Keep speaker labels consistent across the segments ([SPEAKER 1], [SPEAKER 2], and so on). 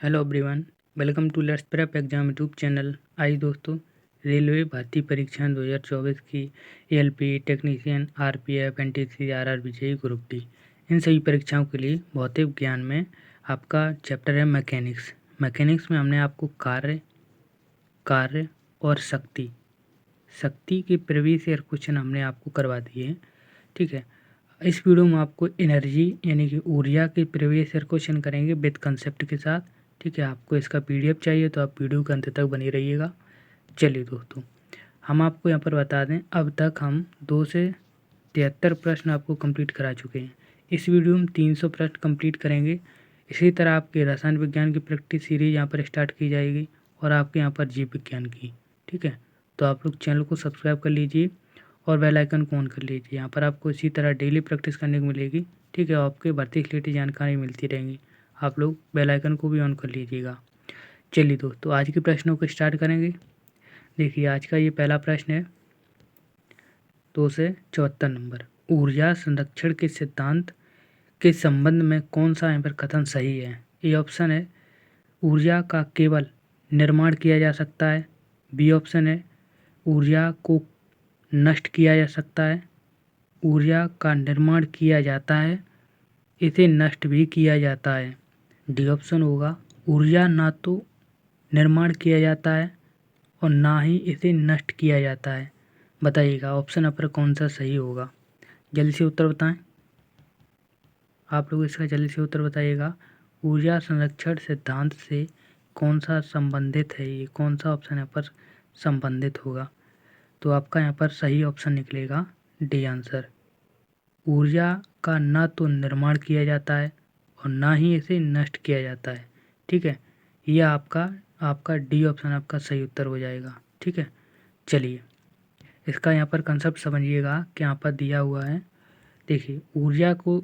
[SPEAKER 1] Hello everyone, welcome to let's prep exam YouTube channel. आज दोस्तों, railway भर्ती परीक्षा 2024 की ALP technician, RPF, NTC, RRB, JEE, group D, इन सभी परीक्षाओं के लिए भौतिक ज्ञान में आपका चैप्टर है मैकेनिक्स। मैकेनिक्स में हमने आपको कार्य और शक्ति के प्रीवियस ईयर क्वेश्चन हमने आपको करवा दिए हैं। ठीक है, इस वीडियो में आपको एनर्जी यानी कि ऊर्जा के प्रीवियस ईयर क्वेश्चन करेंगे विद कंसेप्ट के साथ। ठीक है, आपको इसका पीडीएफ चाहिए तो आप वीडियो के अंत तक बने रहिएगा। चलिए दोस्तों, हम आपको यहाँ पर बता दें, अब तक हम 2 से 73 प्रश्न आपको कंप्लीट करा चुके हैं। इस वीडियो में 300 प्रश्न कंप्लीट करेंगे। इसी तरह आपके रसायन विज्ञान की प्रैक्टिस सीरीज यहाँ पर स्टार्ट की जाएगी और आपके यहाँ पर जीव विज्ञान की। ठीक है, तो आप लोग चैनल को सब्सक्राइब कर लीजिए और बेल आइकन को ऑन कर लीजिए। यहाँ पर आपको इसी तरह डेली प्रैक्टिस करने को मिलेगी। ठीक है, आपके भर्ती से रिलेटेड जानकारी मिलती रहेंगी। आप लोग बेल आइकन को भी ऑन कर लीजिएगा। चलिए दोस्तों, आज के प्रश्नों को स्टार्ट करेंगे। देखिए, आज का ये पहला प्रश्न है 2 से 74 नंबर। ऊर्जा संरक्षण के सिद्धांत के संबंध में कौन सा यहाँ पर कथन सही है? ए ऑप्शन है ऊर्जा का केवल निर्माण किया जा सकता है। बी ऑप्शन है ऊर्जा को नष्ट किया जा सकता है। ऊर्जा का निर्माण किया जाता है, इसे नष्ट भी किया जाता है। डी ऑप्शन होगा ऊर्जा ना तो निर्माण किया जाता है और ना ही इसे नष्ट किया जाता है। बताइएगा ऑप्शन पर कौन सा सही होगा। जल्दी से उत्तर बताएं। आप लोग इसका जल्दी से उत्तर बताइएगा। ऊर्जा संरक्षण सिद्धांत से कौन सा संबंधित है? ये कौन सा ऑप्शन यहाँ पर संबंधित होगा? तो आपका यहाँ पर सही ऑप्शन निकलेगा डी आंसर। ऊर्जा का ना तो निर्माण किया जाता है और ना ही इसे नष्ट किया जाता है। ठीक है, यह आपका डी ऑप्शन आपका सही उत्तर हो जाएगा। ठीक है, चलिए इसका यहाँ पर कंसेप्ट समझिएगा कि यहाँ पर दिया हुआ है। देखिए, ऊर्जा को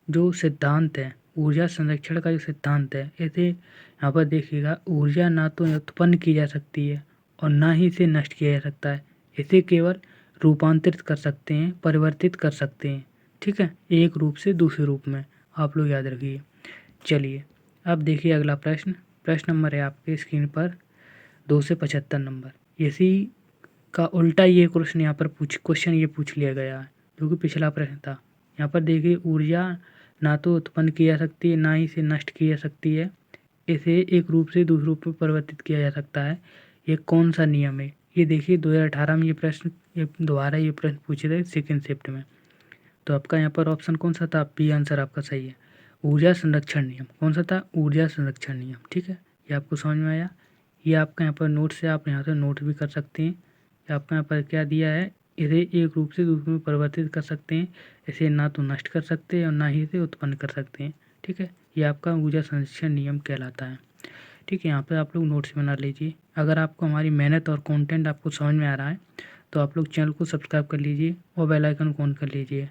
[SPEAKER 1] जो सिद्धांत है, ऊर्जा संरक्षण का जो सिद्धांत है, इसे यहाँ पर देखिएगा, ऊर्जा ना तो उत्पन्न की जा सकती है और ना ही इसे नष्ट किया जा सकता है। इसे केवल रूपांतरित कर सकते हैं, परिवर्तित कर सकते हैं। ठीक है, एक रूप से दूसरे रूप में, आप लोग याद रखिए। चलिए अब देखिए अगला प्रश्न नंबर है आपके स्क्रीन पर 2 से 75 नंबर। इसी का उल्टा ये क्वेश्चन यहाँ पर पूछ लिया गया है, जो कि पिछला प्रश्न था। यहाँ पर देखिए, ऊर्जा ना तो उत्पन्न की जा सकती है, ना ही इसे नष्ट की जा सकती है, इसे एक रूप से दूसरे रूप में परिवर्तित किया जा सकता है। ये कौन सा नियम है? ये देखिए 2018 में ये दोबारा ये प्रश्न पूछे थे सेकेंड शिफ्ट में। तो आपका यहाँ पर ऑप्शन कौन सा था? बी आंसर आपका सही है। ऊर्जा संरक्षण नियम कौन सा था? ऊर्जा संरक्षण नियम। ठीक है, ये आपको समझ में आया। ये आपका यहाँ पर नोट से आप यहाँ से नोट भी कर सकते हैं। ये आपका यहाँ पर क्या दिया है, इसे एक रूप से दूसरे में परिवर्तित कर सकते हैं, इसे ना तो नष्ट कर सकते हैं और ना ही इसे उत्पन्न कर सकते हैं। ठीक है, ये आपका ऊर्जा संरक्षण नियम कहलाता है। ठीक है, यहाँ पर आप लोग नोट्स बना लीजिए। अगर आपको हमारी मेहनत और कंटेंट आपको समझ में आ रहा है तो आप लोग चैनल को सब्सक्राइब कर लीजिए और बेल आइकन को ऑन कर लीजिए।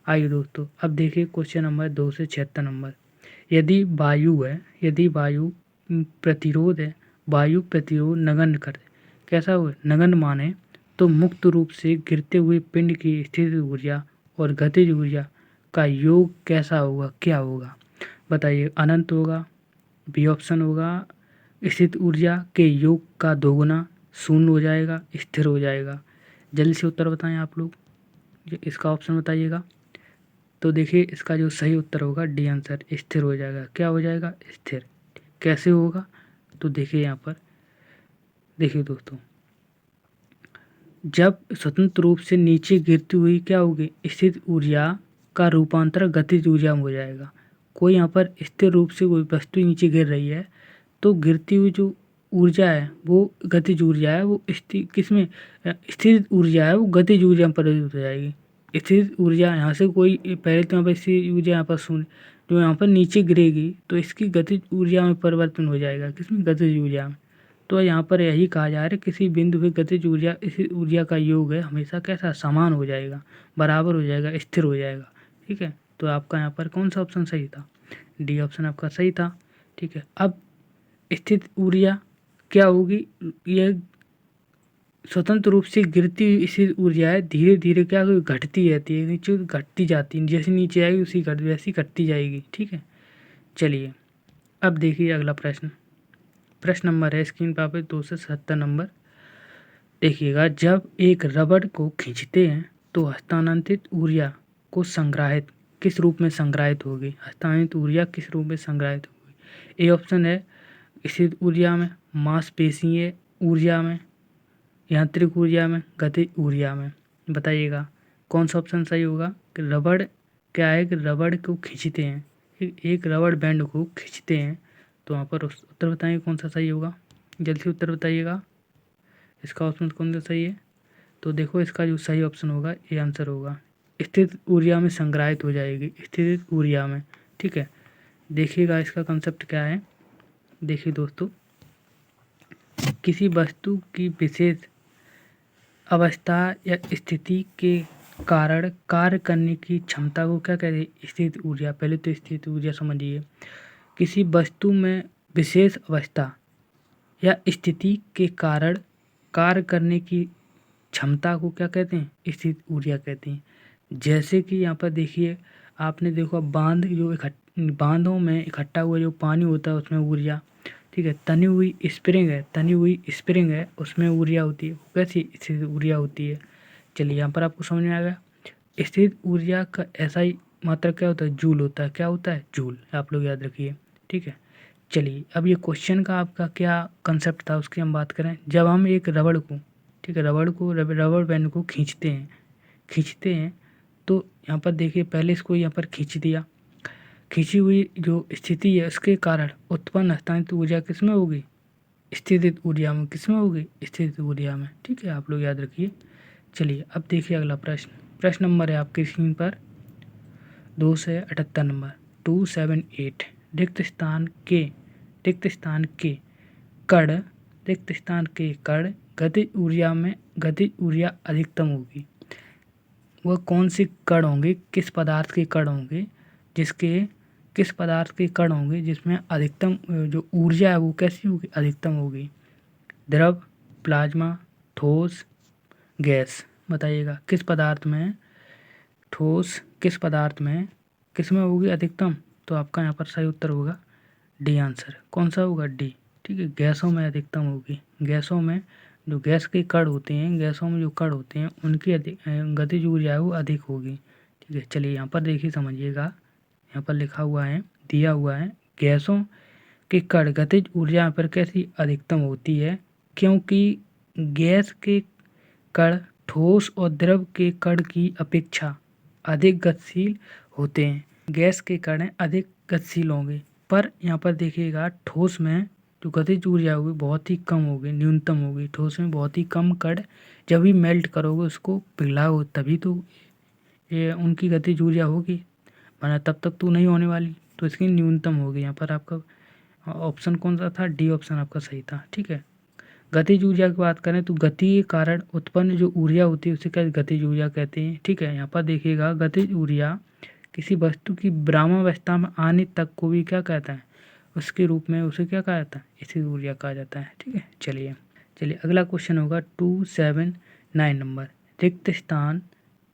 [SPEAKER 1] आइए दोस्तों, अब देखिए क्वेश्चन नंबर 2 से 76 नंबर। यदि वायु प्रतिरोध है, वायु प्रतिरोध नगण्य कर, कैसा हुआ नगण्य माने, तो मुक्त रूप से गिरते हुए पिंड की स्थितिज ऊर्जा और गतिज ऊर्जा का योग कैसा होगा, क्या होगा? बताइए, अनंत होगा। बी ऑप्शन होगा स्थित ऊर्जा के योग का दोगुना, शून्य हो जाएगा, स्थिर हो जाएगा। जल्दी से उत्तर बताएं आप लोग, इसका ऑप्शन बताइएगा। तो देखिए, इसका जो सही उत्तर होगा डी आंसर, स्थिर हो जाएगा। क्या हो जाएगा? स्थिर। कैसे होगा? तो देखिए यहाँ पर देखिए दोस्तों, जब स्वतंत्र रूप से नीचे गिरती हुई क्या होगी, स्थित ऊर्जा का रूपांतर गतिज ऊर्जा में हो जाएगा। कोई यहाँ पर स्थिर रूप से कोई वस्तु नीचे गिर रही है तो गिरती हुई जो ऊर्जा है वो गतिज ऊर्जा है, वो किसमें स्थिर ऊर्जा है, वो गतिज ऊर्जा में परिवर्तित हो जाएगी। स्थिर ऊर्जा यहाँ से कोई पहले तो यहाँ पर स्थिर ऊर्जा यहाँ पर शून्य, जो यहाँ पर नीचे गिरेगी तो इसकी गतिज ऊर्जा में परिवर्तन हो जाएगा। किसमें? गतिज ऊर्जा में। तो यहाँ पर यही कहा जा रहा है, किसी बिंदु पे गतिज ऊर्जा इस ऊर्जा का योग है हमेशा कैसा? समान हो जाएगा, बराबर हो जाएगा, स्थिर हो जाएगा। ठीक है, तो आपका यहाँ पर कौन सा ऑप्शन सही था? डी ऑप्शन आपका सही था। ठीक है, अब स्थित ऊर्जा क्या होगी? यह स्वतंत्र रूप से गिरती हुई स्थित ऊर्जा है, धीरे धीरे क्या होगी? घटती रहती है, नीचे घटती जाती है, जैसे नीचे आएगी वैसी घटती जाएगी। ठीक है, चलिए अब देखिए अगला प्रश्न प्रश्न नंबर है स्क्रीन पर आप 277 नंबर देखिएगा। जब एक रबड़ को खींचते हैं तो हस्तांतरित ऊर्जा को संग्रहित किस रूप में संग्रहित होगी? हस्तांतरित ऊर्जा किस रूप में संग्रहित होगी? ए ऑप्शन है स्थित ऊर्जा में, मांसपेशीय ऊर्जा में, यांत्रिक ऊर्जा में, गतिज ऊर्जा में। बताइएगा कौन सा ऑप्शन सही होगा? कि रबड़ क्या है कि रबड़ को खींचते हैं, एक रबड़ बैंड को खींचते हैं, तो वहाँ पर उत्तर बताइए कौन सा सही होगा। जल्दी से उत्तर बताइएगा, इसका ऑप्शन कौन सा सही है? तो देखो इसका जो सही ऑप्शन होगा ये आंसर होगा, स्थित ऊर्जा में संग्रहित हो जाएगी, स्थित ऊर्जा में। ठीक है, देखिएगा इसका कंसेप्ट क्या है। देखिए दोस्तों, किसी वस्तु की विशेष अवस्था या स्थिति के कारण कार्य करने की क्षमता को क्या कहते हैं? स्थित ऊर्जा। पहले तो स्थित ऊर्जा समझिए। किसी वस्तु में विशेष अवस्था या स्थिति के कारण कार्य करने की क्षमता को क्या कहते हैं? स्थित ऊर्जा कहते हैं। जैसे कि यहाँ पर देखिए, आपने देखो बांध जो बांधों में इकट्ठा हुआ जो पानी होता है उसमें ऊर्जा, ठीक है, तनी हुई स्प्रिंग है उसमें ऊर्जा होती है। कैसी स्थित ऊर्जा होती है? चलिए यहाँ पर आपको समझ में आ गया। स्थित ऊर्जा का ऐसा ही मात्रा क्या होता है? जूल होता है। क्या होता है? जूल। आप लोग याद रखिए। ठीक है, चलिए अब ये क्वेश्चन का आपका क्या कंसेप्ट था उसकी हम बात करें। जब हम एक रबड़ को, ठीक है, रबड़ बैंड को खींचते हैं तो यहाँ पर देखिए पहले इसको यहाँ पर खींच दिया, खींची हुई जो स्थिति है उसके कारण उत्पन्न हस्तांतरित ऊर्जा किसमें होगी? स्थितिज ऊर्जा में। किसमें होगी? स्थितिज ऊर्जा में। ठीक है, आप लोग याद रखिए। चलिए अब देखिए अगला प्रश्न नंबर है आपकी स्क्रीन पर 278 नंबर 278। रिक्त स्थान के कण गतिज ऊर्जा अधिकतम होगी। वह कौन से कण होंगे, किस पदार्थ के कण होंगे जिसमें अधिकतम जो ऊर्जा है वो कैसी होगी? अधिकतम होगी। द्रव, प्लाज्मा, ठोस, गैस। बताइएगा किस पदार्थ में, ठोस किस पदार्थ में किसमें होगी अधिकतम? तो आपका यहाँ पर सही उत्तर होगा डी आंसर। कौन सा होगा? डी। ठीक है, गैसों में अधिकतम होगी। गैसों में जो गैस के कण होते हैं उनकी गतिज ऊर्जा है वो अधिक होगी। ठीक है, चलिए यहाँ पर देखिए समझिएगा, यहाँ पर लिखा हुआ है, दिया हुआ है, गैसों के कण गतिज ऊर्जा पर कैसी अधिकतम होती है? क्योंकि गैस के कण ठोस और द्रव के कण की अपेक्षा अधिक गतिशील होते हैं। गैस के कण अधिक गतिशील होंगे, पर यहाँ पर देखिएगा ठोस में जो गतिज ऊर्जा होगी बहुत ही कम होगी, न्यूनतम होगी। ठोस में बहुत ही कम कण, जब भी मेल्ट करोगे उसको पिघलाओ तभी तो ये उनकी गतिज ऊर्जा होगी, वरना तब तक तो नहीं होने वाली। तो इसकी न्यूनतम होगी। यहाँ पर आपका ऑप्शन कौन सा था? डी ऑप्शन आपका सही था। ठीक है, गतिज ऊर्जा की बात करें तो गति के कारण उत्पन्न जो ऊर्जा होती है उसे क्या गतिज ऊर्जा कहते हैं। ठीक है, यहाँ पर देखिएगा गतिज ऊर्जा किसी वस्तु की विरामावस्था में आने तक को भी क्या कहता है? उसके रूप में उसे क्या कहा जाता है? स्थिर ऊर्जा कहा जाता है। ठीक है, चलिए अगला क्वेश्चन होगा 279 नंबर। रिक्त स्थान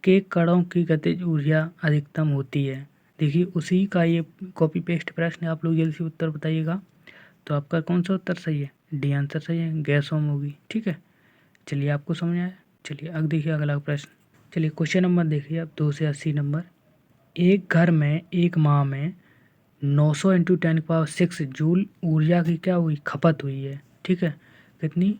[SPEAKER 1] के कणों की गतिज ऊर्जा अधिकतम होती है। देखिए उसी का ये कॉपी पेस्ट प्रश्न, आप लोग जल्दी से उत्तर बताइएगा। तो आपका कौन सा उत्तर सही है? डी आंसर सही है, गैसों में होगी। ठीक है, चलिए आपको समझ आया। चलिए अब देखिए अगला प्रश्न। चलिए क्वेश्चन नंबर देखिए अब 280 नंबर। एक घर में एक माह में 900 × 10⁶ जूल ऊर्जा की क्या हुई? खपत हुई है। ठीक है, कितनी?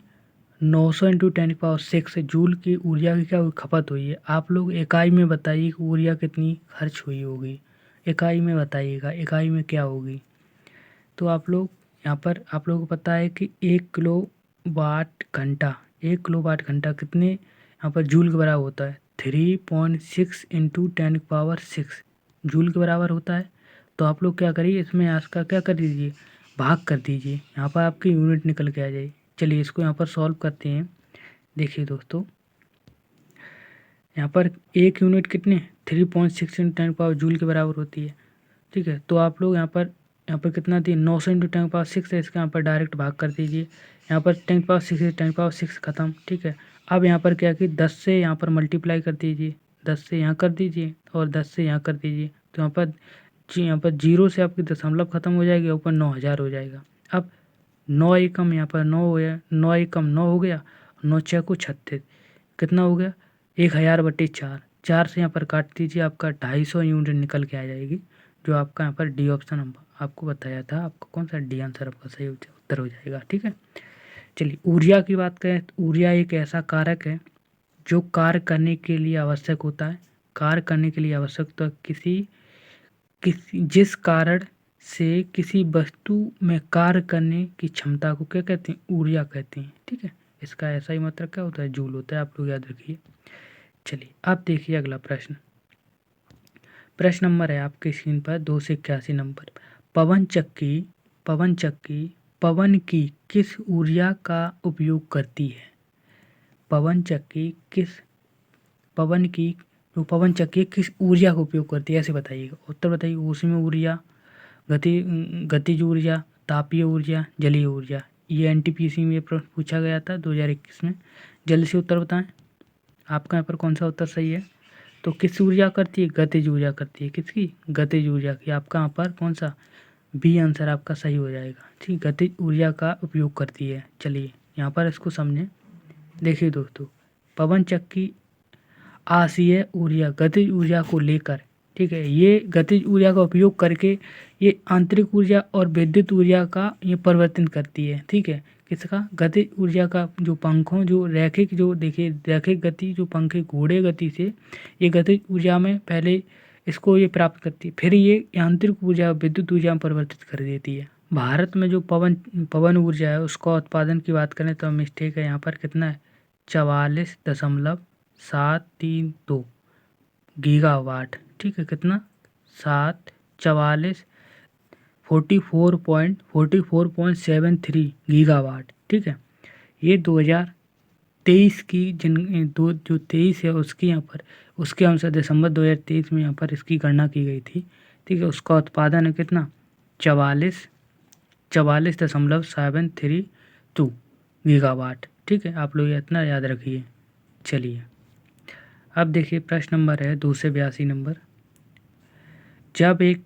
[SPEAKER 1] 900 × 10⁶ जूल की ऊर्जा की क्या हुई? खपत हुई है। आप लोग इकाई में बताइए कि ऊर्जा कितनी खर्च हुई होगी। इकाई में बताइएगा, इकाई में क्या होगी। तो आप लोग यहाँ पर आप लोगों को पता है कि 1 किलोवाट घंटा कितने यहाँ पर जूल के बराबर होता है? 3.6 × 10⁶ जूल के बराबर होता है। तो आप लोग क्या करिए, इसमें इसका क्या कर दीजिए? भाग कर दीजिए। यहाँ पर आपकी यूनिट निकल के आ जाएगी। चलिए इसको यहाँ पर सॉल्व करते हैं। देखिए दोस्तों, यहाँ पर एक यूनिट कितने 3.6 × 10 जूल के बराबर होती है। ठीक है, तो आप लोग यहाँ पर कितना दिए? 900 × 10⁶ है, इसका यहाँ पर डायरेक्ट भाग कर दीजिए। यहाँ पर 10⁶ खत्म। ठीक है, अब यहाँ पर क्या कि 10 से यहाँ पर मल्टीप्लाई कर दीजिए, 10 से यहाँ कर दीजिए और 10 से यहाँ कर दीजिए। तो यहाँ पर 0 से आपकी दशमलव खत्म हो जाएगी, ऊपर 9000 हो जाएगा। अब 9 एकम यहाँ पर 9 हो गया, 9 एकम 9 हो गया, 9 छः को 36, कितना हो गया 1000/4। 4 से यहाँ पर काट दीजिए, आपका 250 यूनिट निकल के आ जाएगी, जो आपका यहाँ पर डी ऑप्शन हम आपको बताया था, आपका कौन सा डी आंसर आपका सही उत्तर हो जाएगा। ठीक है, चलिए ऊर्जा की बात करें तो ऊर्जा एक ऐसा कारक है जो कार्य करने के लिए आवश्यक होता है। कार्य करने के लिए आवश्यक तो किसी किसी जिस कारण से किसी वस्तु में कार्य करने की क्षमता को क्या कहते हैं, ऊर्जा कहते हैं। ठीक है, इसका ऐसा ही मतलब क्या होता है, जूल होता है, आप लोग याद रखिए। चलिए अब देखिए अगला प्रश्न। प्रश्न नंबर है आपके स्क्रीन पर 281 नंबर। पवन चक्की पवन की किस ऊर्जा का उपयोग करती है? पवन चक्की किस ऊर्जा का उपयोग करती है, ऐसे बताइएगा। उत्तर बताइए। ऊष्मीय ऊर्जा, गतिज ऊर्जा, तापीय ऊर्जा, जलीय ऊर्जा। ये एनटीपीसी में प्रश्न पूछा गया था 2021 में। जल्दी से उत्तर बताएं, आपका यहाँ पर कौन सा उत्तर सही है। तो किस ऊर्जा करती है? गतिज ऊर्जा करती है। किसकी? गतिज ऊर्जा की। आपका यहाँ पर कौन सा बी आंसर आपका सही हो जाएगा। ठीक, गतिज ऊर्जा का उपयोग करती है। चलिए यहाँ पर इसको समझें। देखिए दोस्तों, पवन चक्की आशीय ऊर्जा, गतिज ऊर्जा को लेकर, ठीक है, ये गतिज ऊर्जा का उपयोग करके ये आंतरिक ऊर्जा और विद्युत ऊर्जा का ये परिवर्तन करती है। ठीक है, किसका? गतिज ऊर्जा का। जो पंखों जो रैखिक, जो देखिए रैखिक गति, जो पंखे घोड़े गति से ये गतिज ऊर्जा में पहले इसको ये प्राप्त करती है, फिर ये आंतरिक ऊर्जा विद्युत ऊर्जा में परिवर्तित कर देती है। भारत में जो पवन ऊर्जा है उसका उत्पादन की बात करें तो मिस्टेक है यहाँ पर, कितना है? 44.732 गीगावाट। ठीक है, कितना? 44.73 गीगावाट। ठीक है, ये 2023 की जो 23 है उसकी यहाँ पर, उसके अनुसार दिसंबर 2023 में यहाँ पर इसकी गणना की गई थी। ठीक है, उसका उत्पादन है कितना? 44.732 गीगावाट। ठीक है, आप लोग इतना याद रखिए। चलिए अब देखिए प्रश्न नंबर है 282 नंबर। जब एक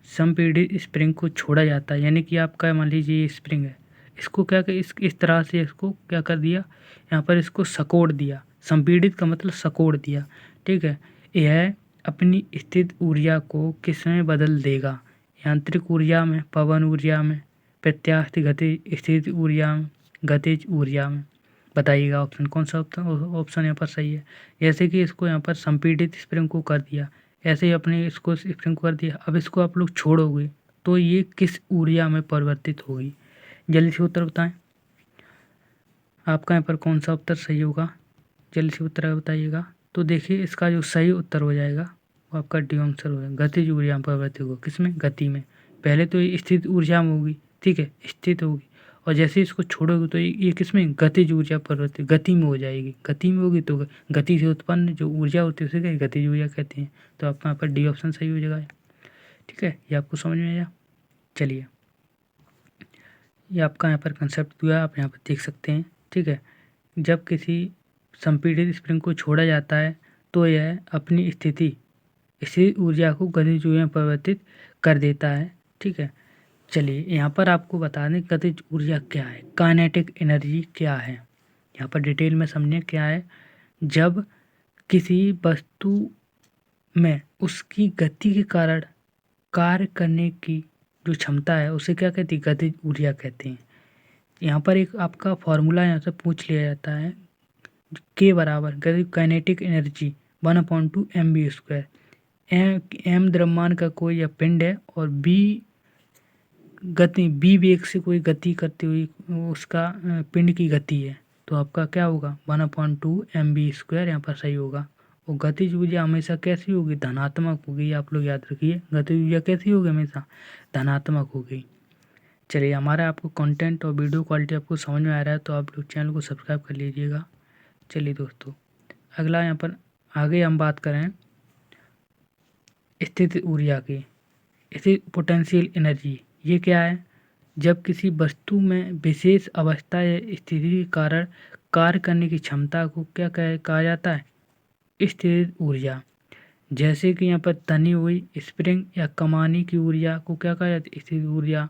[SPEAKER 1] संपीड़ित स्प्रिंग को छोड़ा जाता है, यानी कि आपका मान लीजिए ये स्प्रिंग है, इसको क्या कर इस तरह से इसको क्या कर दिया, यहाँ पर इसको सकोड़ दिया। संपीड़ित का मतलब सकोड़ दिया। ठीक है, यह अपनी स्थित ऊर्जा को किस में बदल देगा? यांत्रिक ऊर्जा में, पवन ऊर्जा में, प्रत्यास्थ गति स्थित ऊर्जा में, गतिज ऊर्जा में। बताइएगा ऑप्शन कौन सा ऑप्शन यहाँ पर सही है। जैसे कि इसको यहाँ पर संपीड़ित स्प्रिंग को कर दिया, ऐसे ही अपने इसको स्प्रिंग को कर दिया, अब इसको आप लोग छोड़ोगे तो ये किस ऊर्जा में परिवर्तित होगी? जल्दी से उत्तर बताएं, आपका यहाँ पर कौन सा उत्तर सही होगा, जल्दी से उत्तर बताइएगा। तो देखिए इसका जो सही उत्तर हो जाएगा वो आपका डी आंसर हो जाएगा, गतिज ऊर्जा में परिवर्तित होगा। किसमें? गति में। पहले तो ये स्थित ऊर्जा में होगी, ठीक है, स्थित होगी, और जैसे इसको छोड़ोगे तो ये किस में? गतिज ऊर्जा परिवर्तित, गति में हो जाएगी। गति में होगी तो गति से उत्पन्न जो ऊर्जा होती है उसे क्या गतिज ऊर्जा कहते हैं। तो आपका यहाँ पर डी ऑप्शन सही हो जाएगा। ठीक है, ये आपको समझ में आया। चलिए ये आपका यहाँ पर कंसेप्ट दिया, आप यहाँ पर देख सकते हैं। ठीक है, जब किसी संपीड़ित स्प्रिंग को छोड़ा जाता है तो यह अपनी स्थिर ऊर्जा को गतिज ऊर्जा में परिवर्तित कर देता है। ठीक है, चलिए यहाँ पर आपको बता दें गतिज ऊर्जा क्या है, काइनेटिक एनर्जी क्या है। यहाँ पर डिटेल में समझें क्या है। जब किसी वस्तु में उसकी गति के कारण कार्य करने की जो क्षमता है उसे क्या कहती है? गतिज ऊर्जा कहते हैं। यहाँ पर एक आपका फॉर्मूला यहाँ से पूछ लिया जाता है, के बराबर काइनेटिक एनर्जी 1/2 mv²। एम द्रव्यमान का कोई या पिंड है और बी वेग से कोई गति करती हुई उसका पिंड की गति है, तो आपका क्या होगा? 1/2 mv²। यहाँ पर सही होगा। और गतिज ऊर्जा हमेशा कैसी होगी? धनात्मक होगी। आप लोग याद रखिए, गतिज ऊर्जा कैसी होगी? हमेशा धनात्मक होगी। चलिए हमारा आपको कंटेंट और वीडियो क्वालिटी आपको समझ में आ रहा है तो आप लोग चैनल को सब्सक्राइब कर लीजिएगा। चलिए दोस्तों, अगला यहाँ पर आगे हम बात करें स्थित ऊर्जा की, स्थित पोटेंशियल एनर्जी। ये क्या है? जब किसी वस्तु में विशेष अवस्था या स्थिति के कारण कार्य करने की क्षमता को क्या कहा जाता है? स्थिर ऊर्जा। जैसे कि यहाँ पर तनी हुई स्प्रिंग या कमानी की ऊर्जा को क्या कहा जाता है? स्थिर ऊर्जा।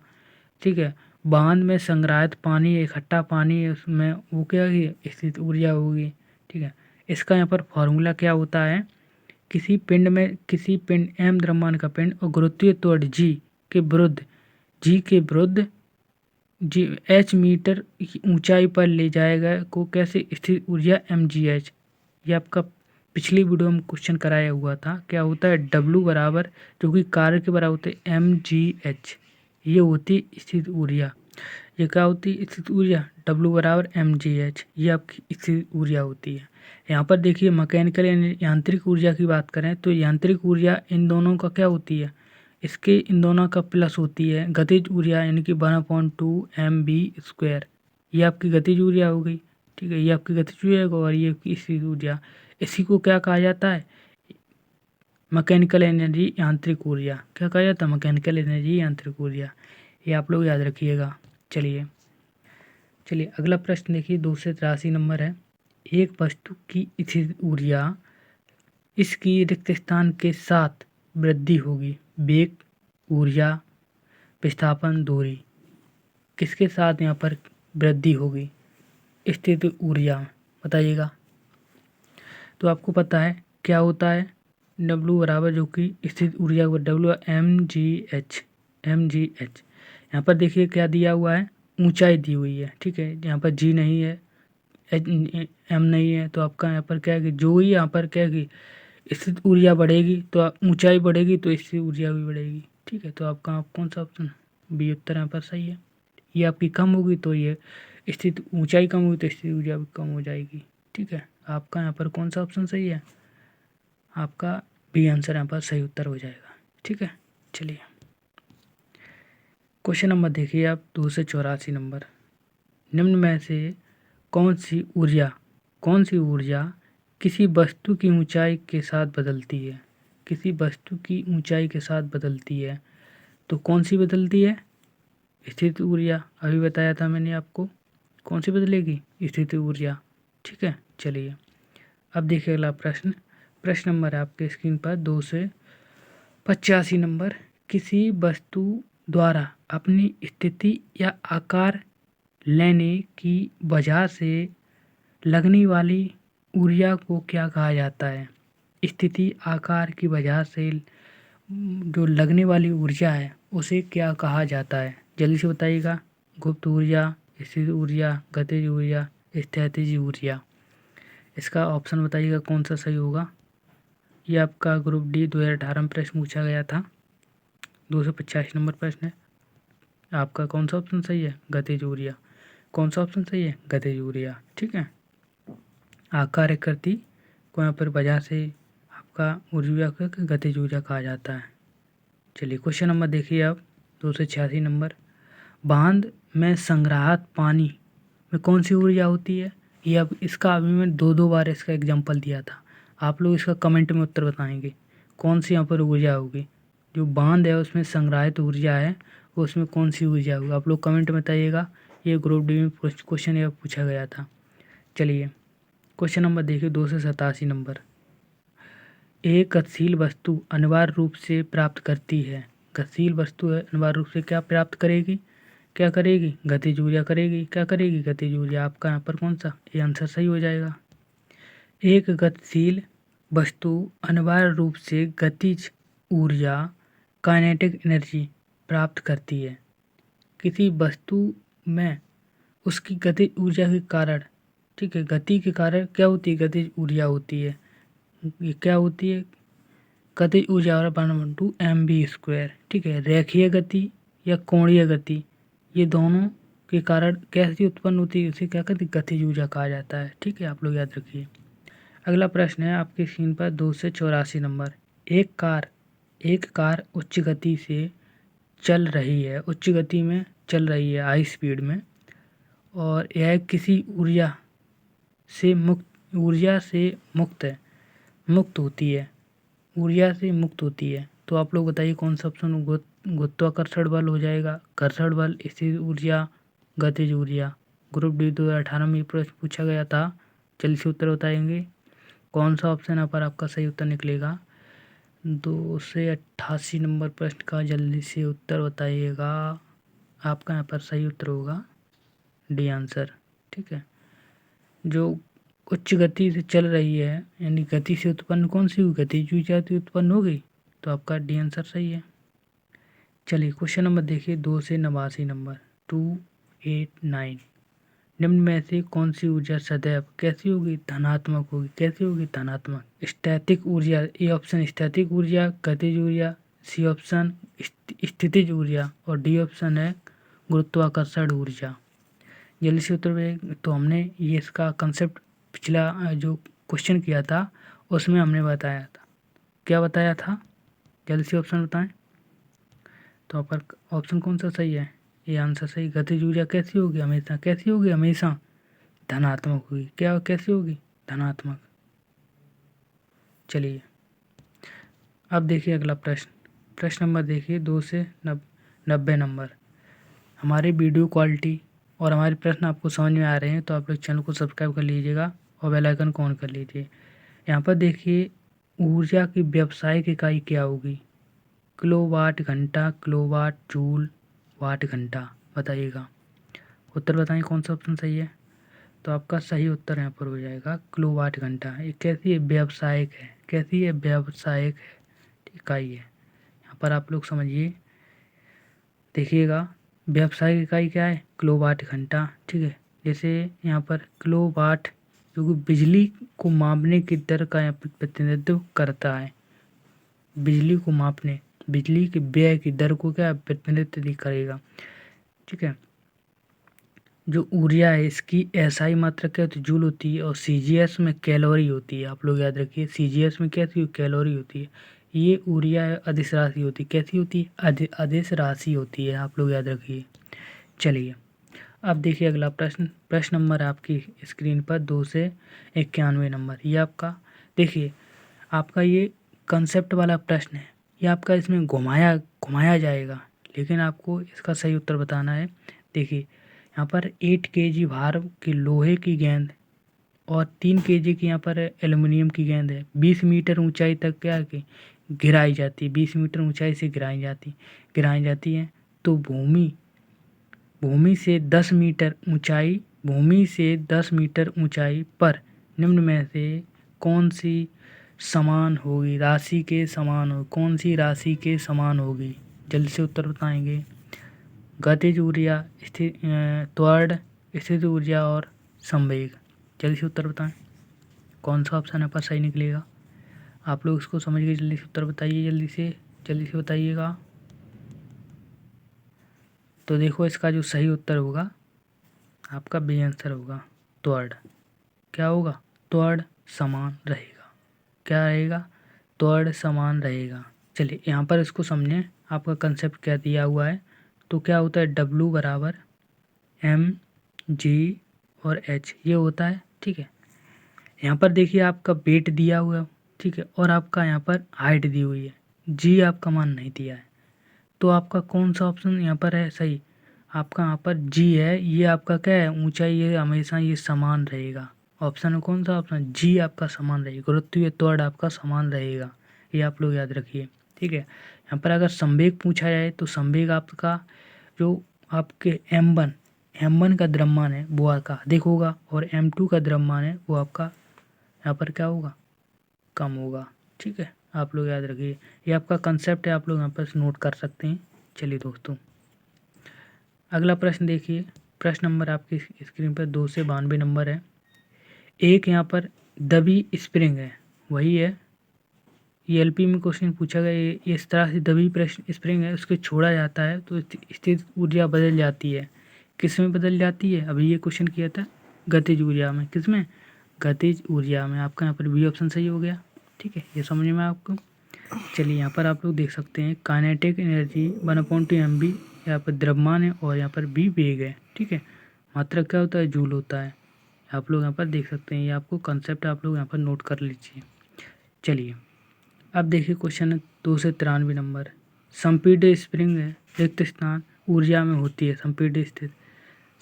[SPEAKER 1] ठीक है, बांध में संग्रहित पानी, इकट्ठा पानी है उसमें, वो क्या होगी, स्थित ऊर्जा होगी। ठीक है, इसका यहाँ पर फॉर्मूला क्या होता है, किसी पिंड एम द्रव्यमान का पिंड और गुरुत्वीय त्वरण जी के विरुद्ध जी एच मीटर की ऊंचाई पर ले जाएगा को कैसे स्थित ऊर्जा mgh। ये आपका पिछली वीडियो में क्वेश्चन कराया हुआ था। क्या होता है, W बराबर, जो कि कार्य के बराबर होते है mgh, ये होती स्थित ऊर्जा। ये क्या होती है, स्थित ऊर्जा, W बराबर mgh, ये आपकी स्थित ऊर्जा होती है। यहाँ पर देखिए मैकेनिकल यांत्रिक ऊर्जा की बात करें तो यांत्रिक ऊर्जा इन दोनों का क्या होती है, इसके इन दोनों का प्लस होती है। गतिज ऊर्जा यानी कि 1/2 mv², ये आपकी गतिज ऊर्जा हो गई। ठीक है, ये आपकी गतिज ऊर्जा और ये आपकी स्थित ऊर्जा। इसी को क्या कहा जाता है, मैकेनिकल एनर्जी यांत्रिक ऊर्जा। क्या कहा जाता है, मैकेनिकल एनर्जी यांत्रिक ऊर्जा। ये आप लोग याद रखिएगा। चलिए अगला प्रश्न देखिए, 283 नंबर है। एक वस्तु की स्थित ऊर्जा इसकी रिक्त स्थान के साथ वृद्धि होगी। वेग, ऊर्जा, विस्थापन, दूरी, किसके साथ यहाँ पर वृद्धि होगी स्थित ऊर्जा, बताइएगा। तो आपको पता है क्या होता है, W बराबर, जो कि स्थित ऊर्जा को W mgh। यहाँ पर देखिए क्या दिया हुआ है, ऊंचाई दी हुई है। ठीक है, यहाँ पर G नहीं है, M नहीं है, तो आपका यहाँ पर क्या है कि जो ही यहाँ पर क्या है कि स्थित ऊर्जा बढ़ेगी तो ऊंचाई बढ़ेगी तो स्थित ऊर्जा भी बढ़ेगी। ठीक है, तो आपका कौन सा ऑप्शन, बी उत्तर यहाँ पर सही है। ये आपकी कम होगी तो ये स्थित ऊंचाई कम होगी तो स्थित ऊर्जा भी कम हो जाएगी। ठीक है, आपका यहाँ पर कौन सा ऑप्शन सही है, आपका बी आंसर यहाँ पर सही उत्तर हो जाएगा। ठीक है, चलिए क्वेश्चन नंबर देखिए आप, 284 नंबर। निम्न में से कौन सी ऊर्जा किसी वस्तु की ऊंचाई के साथ बदलती है, किसी वस्तु की ऊंचाई के साथ बदलती है, तो कौन सी बदलती है, स्थित ऊर्जा। अभी बताया था मैंने आपको, कौन सी बदलेगी, स्थित ऊर्जा। ठीक है, चलिए अब देखिए अगला प्रश्न नंबर है आपके स्क्रीन पर 285 नंबर। किसी वस्तु द्वारा अपनी स्थिति या आकार लेने की वजह से लगने वाली ऊर्जा को क्या कहा जाता है। स्थिति आकार की वजह से जो लगने वाली ऊर्जा है उसे क्या कहा जाता है, जल्दी से बताइएगा। गुप्त ऊर्जा, स्थिर ऊर्जा, गतिज ऊर्जा, स्थितिज ऊर्जा। इसका ऑप्शन बताइएगा कौन सा सही होगा। ये आपका ग्रुप डी 2018 में प्रश्न पूछा गया था, 285 नंबर प्रश्न है। आपका कौन सा ऑप्शन सही है, गतिज ऊर्जा। कौन सा ऑप्शन सही है, गतिज ऊर्जा। ठीक है, आकार करती को यहाँ पर वजह से आपका ऊर्जा को गतिज ऊर्जा कहा जाता है। चलिए क्वेश्चन नंबर देखिए आप, 286 नंबर। बांध में संग्रहित पानी में कौन सी ऊर्जा होती है। ये अब इसका अभी मैं दो बार इसका एग्जांपल दिया था, आप लोग इसका कमेंट में उत्तर बताएंगे कौन सी यहाँ पर ऊर्जा होगी। जो बांध है उसमें संग्रहित ऊर्जा है, वो उसमें कौन सी ऊर्जा होगी, आप लोग कमेंट में बताइएगा। ये ग्रुप डी में क्वेश्चन यह पूछा गया था। चलिए क्वेश्चन नंबर देखिए, 287 नंबर। एक गतिशील वस्तु अनिवार्य रूप से प्राप्त करती है, गतिशील वस्तु है, अनिवार्य रूप से क्या प्राप्त करेगी, क्या करेगी, गतिज ऊर्जा करेगी। क्या करेगी, गतिज ऊर्जा। आपका यहाँ पर कौन सा, ये आंसर सही हो जाएगा। एक गतिशील वस्तु अनिवार्य रूप से गतिज ऊर्जा, काइनेटिक एनर्जी प्राप्त करती है। किसी वस्तु में उसकी गतिज ऊर्जा के कारण, ठीक है, गति के कारण क्या होती है, गतिज ऊर्जा होती है। ये क्या होती है, गतिज ऊर्जा और 1/2 mv²। ठीक है, रेखीय गति या कोणीय गति, ये दोनों के कारण कैसी उत्पन्न होती है, उसे क्या कहते हैं, गतिज ऊर्जा कहा जाता है। ठीक है, आप लोग याद रखिए। अगला प्रश्न है आपकी स्क्रीन पर 284 नंबर। एक कार उच्च गति से चल रही है, उच्च गति में चल रही है, हाई स्पीड में, और यह किसी ऊर्जा से मुक्त होती है, ऊर्जा से मुक्त होती है। तो आप लोग बताइए कौन सा ऑप्शन गुरुत्वाकर्षण बल हो जाएगा, घर्षण बल, स्थिर ऊर्जा, गतिज ऊर्जा। ग्रुप डी 2018 में प्रश्न पूछा गया था, जल्दी से उत्तर बताएंगे कौन सा ऑप्शन यहाँ पर आपका सही उत्तर निकलेगा। 288 नंबर प्रश्न का जल्दी से उत्तर बताइएगा। आपका यहाँ पर सही उत्तर होगा डी आंसर। ठीक है, जो उच्च गति से चल रही है यानी गति से उत्पन्न कौन सी हुई, गतिज ऊर्जा तो उत्पन्न हो गई, तो आपका डी आंसर सही है। चलिए क्वेश्चन नंबर देखिए 2 से 89 नंबर 289। निम्न में से कौन सी ऊर्जा सदैव कैसी होगी, धनात्मक होगी। कैसी होगी, धनात्मक। स्टैटिक ऊर्जा, ए ऑप्शन स्टैटिक ऊर्जा, गतिज ऊर्जा, सी ऑप्शन स्थितिज ऊर्जा और डी ऑप्शन है गुरुत्वाकर्षण ऊर्जा। जल्दी से उत्तर में, तो हमने ये इसका कंसेप्ट पिछला जो क्वेश्चन किया था उसमें हमने बताया था। क्या बताया था, जल्दी से ऑप्शन बताएं। तो यहाँ पर ऑप्शन कौन सा सही है, ये आंसर सही। गतिज ऊर्जा कैसी होगी, हमेशा कैसी होगी, हमेशा धनात्मक होगी। क्या कैसी होगी, धनात्मक। चलिए अब देखिए अगला प्रश्न। प्रश्न नंबर देखिए 2 से 90 नंबर। हमारी वीडियो क्वालिटी और हमारे प्रश्न आपको समझ में आ रहे हैं तो आप लोग चैनल को सब्सक्राइब कर लीजिएगा और बेल आइकन को ऑन कर लीजिए। यहाँ पर देखिए ऊर्जा की व्यावसायिक इकाई क्या होगी, किलोवाट घंटा, किलोवाट जूल, वाट घंटा। बताइएगा, उत्तर बताएं कौन सा ऑप्शन सही है। तो आपका सही उत्तर यहाँ पर हो जाएगा किलोवाट घंटा। ये कैसी है, व्यावसायिक है। कैसी है, व्यावसायिक है, इकाई है। यहाँ पर आप लोग समझिए, देखिएगा व्यावसायिक इकाई क्या है, किलोवाट घंटा। ठीक है, जैसे यहाँ पर किलोवाट जो कि बिजली को मापने की दर का यहाँ पर प्रतिनिधित्व करता है। बिजली को मापने, बिजली के व्यय की दर को क्या प्रतिनिधित्व करेगा। ठीक है, जो ऊर्जा है इसकी एसआई मात्रा क्या होती है, जूल होती है और सीजीएस में कैलोरी होती है। आप लोग याद रखिए सीजीएस में क्या कैलोरी होती है। ये ऊर्जा अदिश राशि होती है। कैसी होती है, अदिश राशि होती है। आप लोग याद रखिए। चलिए अब देखिए अगला प्रश्न। प्रश्न नंबर आपकी स्क्रीन पर 2 से 91 नंबर। ये आपका देखिए, आपका ये कंसेप्ट वाला प्रश्न है। ये आपका इसमें घुमाया जाएगा, लेकिन आपको इसका सही उत्तर बताना है। देखिए यहाँ पर 8 kg भार की लोहे की गेंद और 3 kg की यहाँ पर एल्युमिनियम की गेंद है। 20 मीटर ऊंचाई तक क्या है कि गिराई जाती है। 20 मीटर ऊंचाई से गिराई जाती है। तो भूमि से 10 मीटर ऊंचाई पर निम्न में से कौन सी समान होगी, राशि के समान हो, कौन सी राशि के समान होगी। जल्दी से उत्तर बताएंगे। गतिज ऊर्जा, त्वरण, स्थितिज ऊर्जा और संवेग। जल्दी से उत्तर बताएं कौन सा ऑप्शन है पर सही निकलेगा। आप लोग इसको समझ के जल्दी से उत्तर बताइए, जल्दी से बताइएगा। तो देखो इसका जो सही उत्तर होगा आपका बी आंसर होगा त्वरण। क्या होगा, त्वरण समान रहेगा। क्या रहेगा, त्वरण समान रहेगा। चलिए यहाँ पर इसको समझें, आपका कंसेप्ट क्या दिया हुआ है। तो क्या होता है, W बराबर mg और h ये होता है। ठीक है, यहाँ पर देखिए आपका वेट दिया हुआ है। ठीक है, और आपका यहाँ पर हाइट दी हुई है। g आपका मान नहीं दिया है, तो आपका कौन सा ऑप्शन यहाँ पर है सही। आपका यहाँ पर g है, ये आपका क्या है, ऊंचाई, ये हमेशा ये समान रहेगा। ऑप्शन कौन सा ऑप्शन, g आपका समान रहेगा। गुरुत्वीय त्वरण आपका समान रहेगा, ये आप लोग याद रखिए। ठीक है, यहाँ पर अगर संवेग पूछा जाए तो संवेग आपका जो आपके m1 का द्रव्यमान है वो आपका अधिक होगा और m2 का द्रव्यमान है वो आपका यहाँ पर क्या होगा, कम होगा। ठीक है, आप लोग याद रखिए, ये आपका कंसेप्ट है, आप लोग यहाँ पर नोट कर सकते हैं। चलिए दोस्तों अगला प्रश्न देखिए। प्रश्न नंबर आपकी स्क्रीन पर 2 से 92 नंबर है। एक यहाँ पर दबी स्प्रिंग है, वही है ये एलपी में क्वेश्चन पूछा गया। ये इस तरह से दबी स्प्रिंग है, उसको छोड़ा जाता है तो स्थित ऊर्जा बदल जाती है। किस में बदल जाती है, अभी ये क्वेश्चन किया था गतिज ऊर्जा में। किस में, गतिज ऊर्जा में। आपका यहाँ पर बी ऑप्शन सही हो गया। ठीक है, ये समझ में आपको। चलिए यहाँ पर आप लोग देख सकते हैं काइनेटिक एनर्जी 1/2 mv यहाँ पर द्रव्यमान है और यहाँ पर बी वेग है। ठीक है, मात्रा क्या होता है, जूल होता है। आप लोग यहाँ पर देख सकते हैं, ये आपको कंसेप्ट आप लोग यहाँ पर नोट कर लीजिए। चलिए अब देखिए क्वेश्चन 2 से 93 नंबर। संपीडित स्प्रिंग है, रिक्त स्थान ऊर्जा में होती है।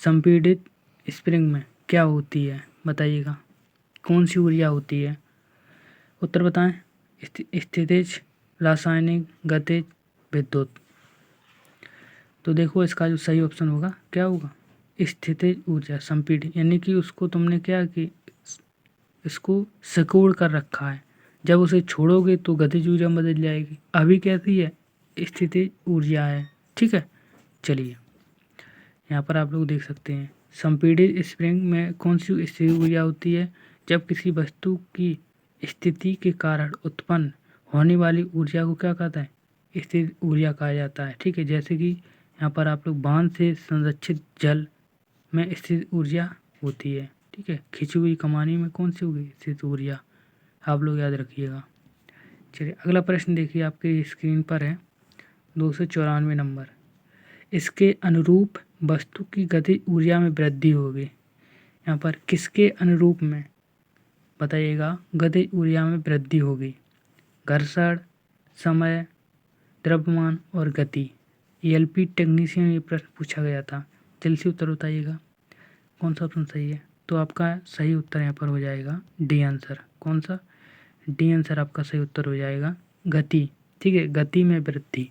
[SPEAKER 1] संपीडित स्प्रिंग में क्या होती है, बताइएगा कौन सी ऊर्जा होती है। उत्तर बताएं। स्थितिज, रासायनिक, गतिज, विद्युत। तो देखो इसका जो सही ऑप्शन होगा क्या होगा, स्थितिज ऊर्जा संपीड़ित, यानी कि उसको तुमने क्या कि इसको सिकोड़ कर रखा है, जब उसे छोड़ोगे तो गतिज ऊर्जा बदल जाएगी। अभी कैसी है, स्थितिज ऊर्जा है। ठीक है, चलिए यहाँ पर आप लोग देख सकते हैं संपीड़ित स्प्रिंग में कौन सी स्थिर ऊर्जा होती है, जब किसी वस्तु की स्थिति के कारण उत्पन्न होने वाली ऊर्जा को क्या कहता है, स्थिर ऊर्जा कहा जाता है। ठीक है, जैसे कि यहाँ पर आप लोग बांध से संरक्षित जल में स्थिर ऊर्जा होती है। ठीक है, खिंची हुई कमानी में कौन सी होगी, स्थिर ऊर्जा, आप लोग याद रखिएगा। चलिए अगला प्रश्न देखिए आपके स्क्रीन पर है 294 नंबर। इसके अनुरूप वस्तु की गतिज ऊर्जा में वृद्धि होगी। यहाँ पर किसके अनुरूप में बताइएगा गतिज ऊर्जा में वृद्धि होगी, घर्षण, समय, द्रव्यमान और गति। एलपी टेक्नीशियन ये प्रश्न पूछा गया था, जल्दी से उत्तर बताइएगा कौन सा ऑप्शन सही है। तो आपका सही उत्तर यहाँ पर हो जाएगा डी आंसर। कौन सा, डी आंसर आपका सही उत्तर हो जाएगा, गति। ठीक है, गति में वृद्धि,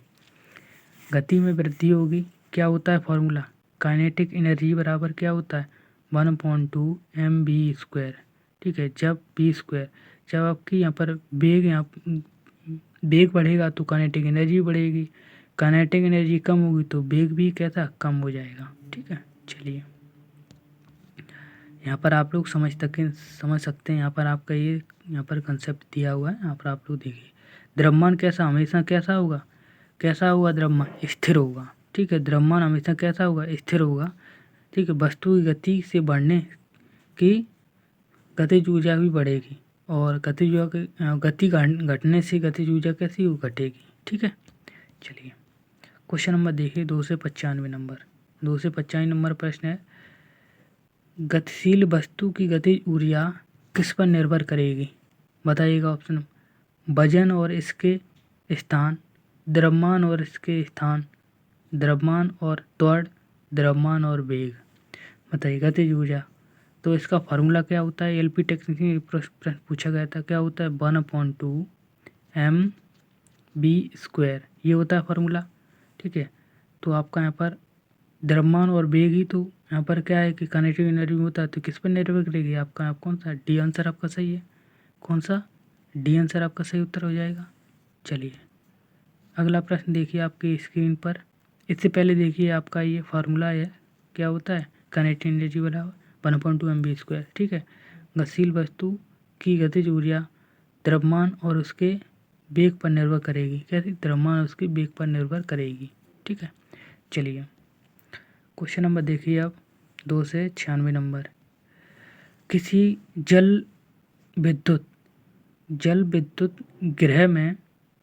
[SPEAKER 1] गति में वृद्धि होगी। क्या होता है फॉर्मूला, काइनेटिक एनर्जी बराबर क्या होता है 1/2 mv²। ठीक है, जब v², जब आपकी यहाँ पर वेग बढ़ेगा तो काइनेटिक एनर्जी बढ़ेगी, काइनेटिक एनर्जी कम होगी तो वेग भी कैसा कम हो जाएगा। ठीक है, चलिए यहाँ पर आप लोग समझ सकते हैं। यहाँ पर आपका ये यहाँ पर कंसेप्ट दिया हुआ है, यहाँ पर आप लोग देखिए द्रव्यमान कैसा हमेशा कैसा होगा, कैसा होगा द्रव्यमान स्थिर होगा। ठीक है, द्रव्यमान हमेशा कैसा होगा, स्थिर होगा। ठीक है, वस्तु की गति से बढ़ने की गतिज ऊर्जा भी बढ़ेगी और गतिज ऊर्जा गति घटने से गतिज ऊर्जा कैसी हो घटेगी। ठीक है, चलिए क्वेश्चन नंबर देखिए 295 नंबर। 295 नंबर प्रश्न है, गतिशील वस्तु की गतिज ऊर्जा किस पर निर्भर करेगी, बताइएगा ऑप्शन, वजन और इसके स्थान, द्रव्यमान और इसके स्थान, द्रव्यमान और त्वरण, द्रव्यमान और वेग। बताइए गतिज ऊर्जा, तो इसका फार्मूला क्या होता है, एलपी टेक्नीशियन प्रश्न पूछा गया था, क्या होता है 1/2 mv², ये होता है फार्मूला। ठीक है, तो आपका यहाँ पर द्रव्यमान और वेग ही तो यहाँ पर क्या है कि काइनेटिक एनर्जी में होता है, तो किस पर निर्भर करेगी, आपका आप कौन सा, डी आंसर आपका सही है। कौन सा, डी आंसर आपका सही उत्तर हो जाएगा। चलिए अगला प्रश्न देखिए आपकी स्क्रीन पर। इससे पहले देखिए आपका ये फार्मूला है, क्या होता है काइनेटिक एनर्जी बराबर 1/2 mv²। ठीक है, गतिशील वस्तु की गतिज ऊर्जा द्रव्यमान और उसके वेग पर निर्भर करेगी। कैसे, द्रव्यमान और उसके वेग पर निर्भर करेगी। ठीक है, चलिए क्वेश्चन नंबर देखिए आप 296 नंबर। किसी जल विद्युत गृह में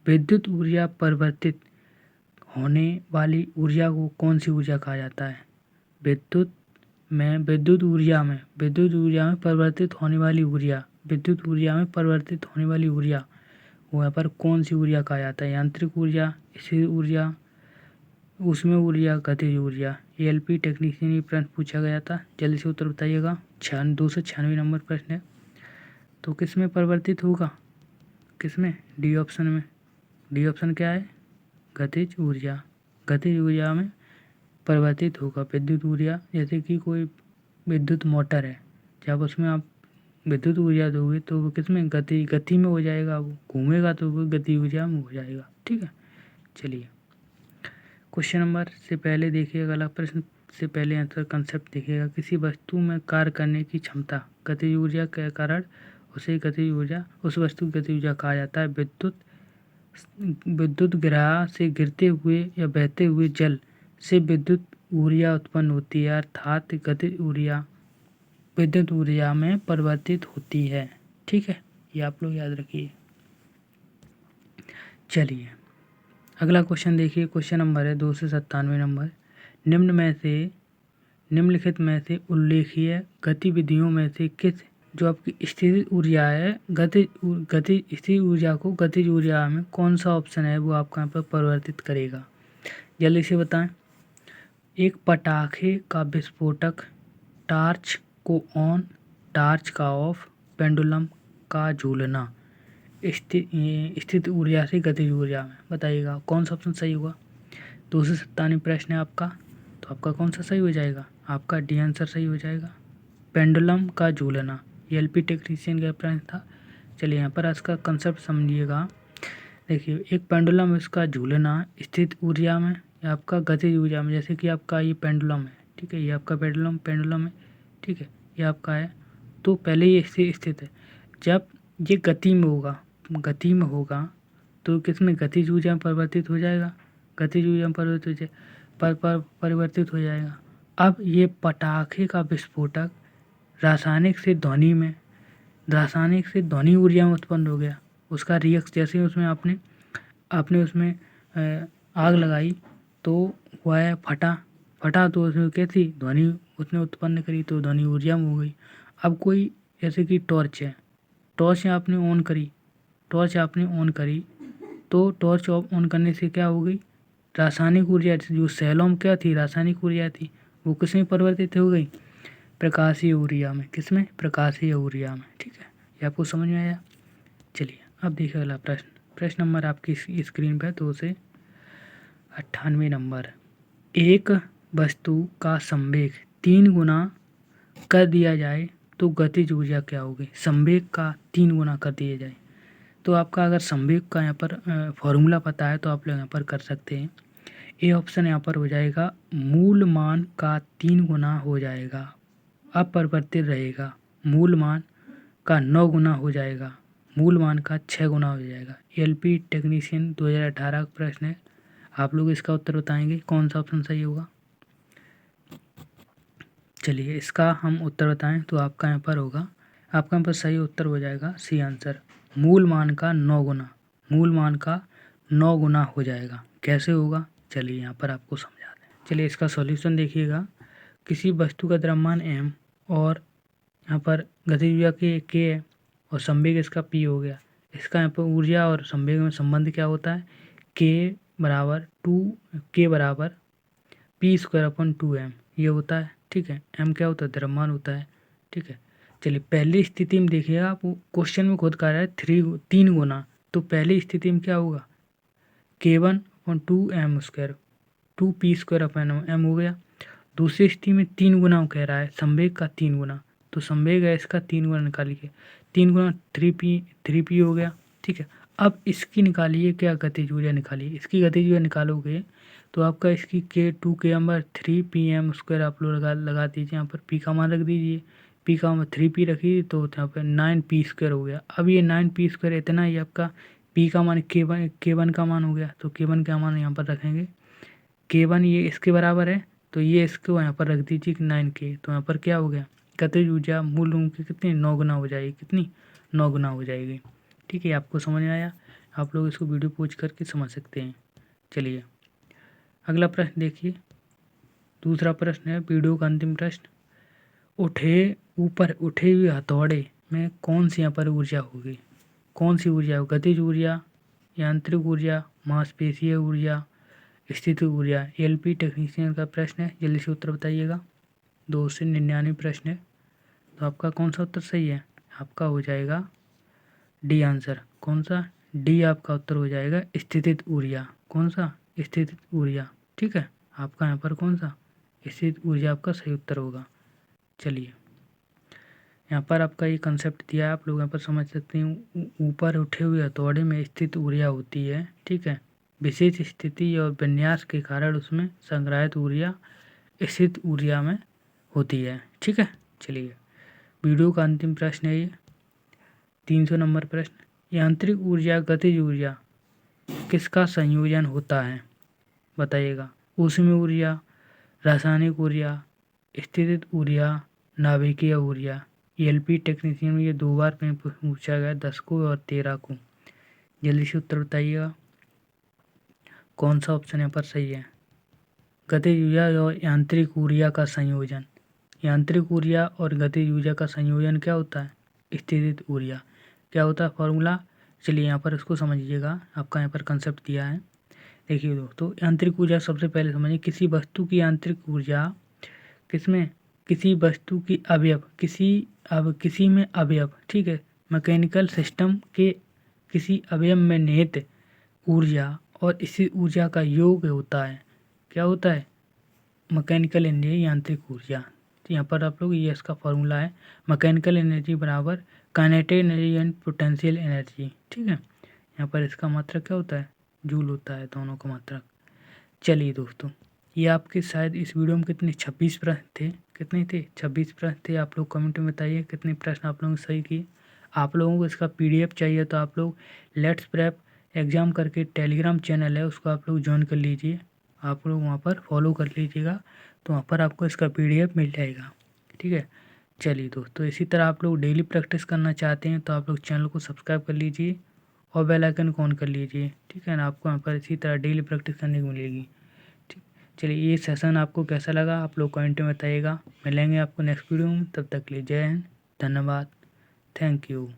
[SPEAKER 1] विद्युत ऊर्जा परिवर्तित होने वाली ऊर्जा को कौन सी ऊर्जा कहा जाता है, विद्युत ऊर्जा में परिवर्तित होने वाली ऊर्जा, विद्युत ऊर्जा में परिवर्तित होने वाली ऊर्जा वहाँ पर कौन सी ऊर्जा कहा जाता है, यांत्रिक ऊर्जा, स्थिर ऊर्जा, उसमें ऊर्जा, गतिज ऊर्जा। एलपी टेक्नीशियन ये प्रश्न पूछा गया था, जल्दी से उत्तर बताइएगा। 296 नंबर प्रश्न है, तो किस में परिवर्तित होगा, किस में, डी ऑप्शन में। डी ऑप्शन क्या है, गतिज ऊर्जा, गतिज ऊर्जा में परिवर्तित होगा विद्युत ऊर्जा। जैसे कि कोई विद्युत मोटर है, जब उसमें आप विद्युत ऊर्जा दोगे तो वो किस में, गति में हो जाएगा, वो घूमेगा तो वो गति ऊर्जा में हो जाएगा। ठीक है, चलिए क्वेश्चन नंबर से पहले देखिएगा, अगला प्रश्न से पहले आंसर कंसेप्ट देखिएगा। किसी वस्तु में कार्य करने की क्षमता गतिज ऊर्जा के कारण उसे गतिज ऊर्जा, उस वस्तु की गतिज ऊर्जा कहा जाता है। विद्युत ग्रह से गिरते हुए या बहते हुए जल से विद्युत ऊर्जा उत्पन्न होती है, अर्थात गतिज ऊर्जा विद्युत ऊर्जा में परिवर्तित होती है। ठीक है, ये आप लोग याद रखिए। चलिए अगला क्वेश्चन देखिए, क्वेश्चन नंबर है 297 नंबर। निम्नलिखित में से उल्लेखीय गतिविधियों में से किस, जो आपकी स्थिर ऊर्जा है, स्थिर ऊर्जा को गतिज ऊर्जा में कौन सा ऑप्शन है वो आपका यहाँ पर परिवर्तित करेगा, जल्दी से बताएं। एक पटाखे का विस्फोटक, टार्च को ऑन, टार्च का ऑफ, पेंडुलम का झूलना। स्थित ऊर्जा से गतिज ऊर्जा में बताइएगा कौन सा ऑप्शन सही होगा। 297 प्रश्न है आपका, तो आपका कौन सा सही हो जाएगा? आपका डी आंसर सही हो जाएगा। पेंडुलम का झूलना, एलपी टेक्नीशियन का प्रश्न था। चलिए यहाँ पर इसका कंसेप्ट समझिएगा। देखिए, एक पेंडुलम इसका झूलना स्थित ऊर्जा में या आपका गतिज ऊर्जा में, जैसे कि आपका ये पेंडुलम है, ठीक है, ये आपका पेंडुलम है, ठीक है, ये आपका है। तो पहले ये स्थित है, जब ये गति में होगा तो किसमें गतिज ऊर्जा में परिवर्तित हो जाएगा, गतिज ऊर्जा में परिवर्तित हो जाएगा। अब ये पटाखे का विस्फोटक रासायनिक से ध्वनि ऊर्जा में उत्पन्न हो गया। उसका रिएक्ट जैसे उसमें आपने उसमें आग लगाई तो वह फटा तो उसमें कैसी ध्वनि उसने उत्पन्न करी, तो ध्वनि ऊर्जा में हो गई। अब कोई जैसे कि टॉर्च आपने ऑन करी तो टॉर्च ऑन करने से क्या हो गई, रासायनिक ऊर्जा जो सेलों में क्या थी, रासायनिक ऊर्जा थी, वो किसमें परिवर्तित हो गई, प्रकाशीय ऊर्जा में। किसमें? प्रकाशीय ऊर्जा में। ठीक है, ये आपको समझ में आया। चलिए अब देखिए अगला प्रश्न नंबर आपकी स्क्रीन पर 298 नंबर। एक वस्तु का संवेग 3 गुना कर दिया जाए तो गतिज ऊर्जा क्या होगी? संवेग का 3 गुना कर दिया जाए तो आपका अगर संवेग का यहाँ पर फॉर्मूला पता है तो आप लोग यहाँ पर कर सकते हैं। ए ऑप्शन यहाँ पर हो जाएगा, मूल मान का 3 गुना हो जाएगा, अपरिवर्तित रहेगा। मूल मान का 9 गुना हो जाएगा, मूल मान का 6 गुना हो जाएगा। एलपी टेक्नीशियन 2018 का प्रश्न है, आप लोग इसका उत्तर बताएंगे कौन सा ऑप्शन सही होगा। चलिए इसका हम उत्तर बताएं तो आपका यहाँ पर होगा, आपका यहाँ पर सही उत्तर हो जाएगा सी आंसर, मूल मान का 9 गुना, मूल मान का 9 गुना हो जाएगा। कैसे होगा चलिए यहाँ पर आपको समझा दें। चलिए इसका सॉल्यूशन देखिएगा। किसी वस्तु का द्रव्यमान m और यहाँ पर गतिज ऊर्जा k है और संवेग इसका p हो गया। इसका यहाँ पर ऊर्जा और संवेग में संबंध क्या होता है, k बराबर p²/2m ये होता है। ठीक है, m क्या होता है, द्रव्यमान होता है। ठीक है, चलिए पहली स्थिति में देखिएगा, आप क्वेश्चन में खुद कह रहा है 3 गुना, तो पहली स्थिति में क्या होगा, k1/2m², 2p²/m हो गया। दूसरी स्थिति में 3 गुना कह रहा है, संवेग का 3 गुना, तो संवेग है इसका 3 गुना निकालिए, 3 गुना 3p हो गया। ठीक है, अब इसकी निकालिए क्या, गतिज ऊर्जा निकालिए। इसकी गतिज ऊर्जा निकालोगे तो आपका इसकी k2 आप लोग लगा दीजिए, यहाँ पर p का मान रख दीजिए, p का मान 3p रखिए तो यहाँ पर 9p² हो गया। अब ये 9p² इतना ही आपका p का मान k1 का मान हो गया, तो k1 का मान यहाँ पर रखेंगे, k1 ये इसके बराबर है तो ये इसको यहाँ पर रख दीजिए 9k, तो यहाँ पर क्या हो गया, गतिज ऊर्जा मूल रूप की कितनी 9 गुना हो जाएगी, कितनी 9 गुना हो जाएगी। ठीक है, आपको समझ में आया, आप लोग इसको वीडियो पॉज करके समझ सकते हैं। चलिए अगला प्रश्न देखिए, दूसरा प्रश्न है वीडियो का अंतिम प्रश्न। ऊपर उठे हुए हथौड़े में कौन सी यहाँ पर ऊर्जा होगी, कौन सी ऊर्जा होगी, गतिज ऊर्जा, यांत्रिक ऊर्जा, मांसपेशीय ऊर्जा, स्थितिज ऊर्जा। एलपी टेक्नीशियन का प्रश्न है, जल्दी से उत्तर बताइएगा। 299 प्रश्न है, तो आपका कौन सा उत्तर सही है, आपका हो जाएगा डी आंसर। कौन सा, डी आपका उत्तर हो जाएगा, स्थितिज ऊर्जा। कौन सा, स्थितिज ऊर्जा। ठीक है, आपका यहाँ पर कौन सा, स्थितिज ऊर्जा आपका सही उत्तर होगा। चलिए यहाँ पर आपका ये कंसेप्ट दिया है, आप लोग यहाँ पर समझ सकते हैं। ऊपर उठे हुए हथौड़े में स्थित ऊर्जा होती है। ठीक है, विशेष स्थिति और विन्यास के कारण उसमें संग्रहित ऊर्जा स्थित ऊर्जा में होती है। ठीक है, चलिए वीडियो का अंतिम प्रश्न है ये 300 नंबर प्रश्न। यांत्रिक ऊर्जा गतिज ऊर्जा किसका संयोजन होता है, बताइएगा। ऊष्मीय ऊर्जा, रासायनिक ऊर्जा, स्थितिज ऊर्जा, नाभिकीय ऊर्जा। एलपी टेक्नीशियन में ये 2 बार में पूछा गया, 10 को और 13 को। जल्दी से उत्तर बताइएगा कौन सा ऑप्शन यहाँ पर सही है। गतिज ऊर्जा और यांत्रिक ऊर्जा का संयोजन, यांत्रिक ऊर्जा और गतिज ऊर्जा का संयोजन क्या होता है, स्थितिज ऊर्जा। क्या होता है फॉर्मूला, चलिए यहाँ पर इसको समझिएगा, आपका यहाँ पर कंसेप्ट दिया है। देखिए दोस्तों, यांत्रिक ऊर्जा सबसे पहले समझिए, किसी वस्तु की यांत्रिक ऊर्जा किसमें, किसी वस्तु की अवयव, किसी में अवयव, ठीक है, मैकेनिकल सिस्टम के किसी अवयव में निहित ऊर्जा और इसी ऊर्जा का योग होता है। क्या होता है, मैकेनिकल एनर्जी यांत्रिक ऊर्जा। तो यहाँ पर आप लोग ये इसका फॉर्मूला है, मैकेनिकल एनर्जी बराबर kinetic energy and potential energy. ठीक है, यहाँ पर इसका मात्रक क्या होता है, जूल होता है दोनों का मात्रक। चलिए दोस्तों, ये आपके शायद इस वीडियो में कितने 26 प्रश्न थे, कितने थे 26 प्रश्न थे। आप लोग कमेंट में बताइए कितने प्रश्न आप लोगों ने सही किए। आप लोगों को इसका PDF चाहिए तो आप लोग लेट्स प्रेप एग्ज़ाम करके टेलीग्राम चैनल है, उसको आप लोग ज्वाइन कर लीजिए, आप लोग वहाँ पर फॉलो कर लीजिएगा, तो वहाँ पर आपको इसका PDF मिल जाएगा। ठीक है, चलिए दोस्तों, इसी तरह आप लोग डेली प्रैक्टिस करना चाहते हैं तो आप लोग चैनल को सब्सक्राइब कर लीजिए और बेल आइकन को ऑन कर लीजिए। ठीक है ना, आपको यहाँ पर इसी तरह डेली प्रैक्टिस करने को मिलेगी। ठीक, चलिए ये सेशन आपको कैसा लगा आप लोग कमेंट में बताइएगा। मिलेंगे आपको नेक्स्ट वीडियो में, तब तक के लिए जय हिंद, धन्यवाद, थैंक यू।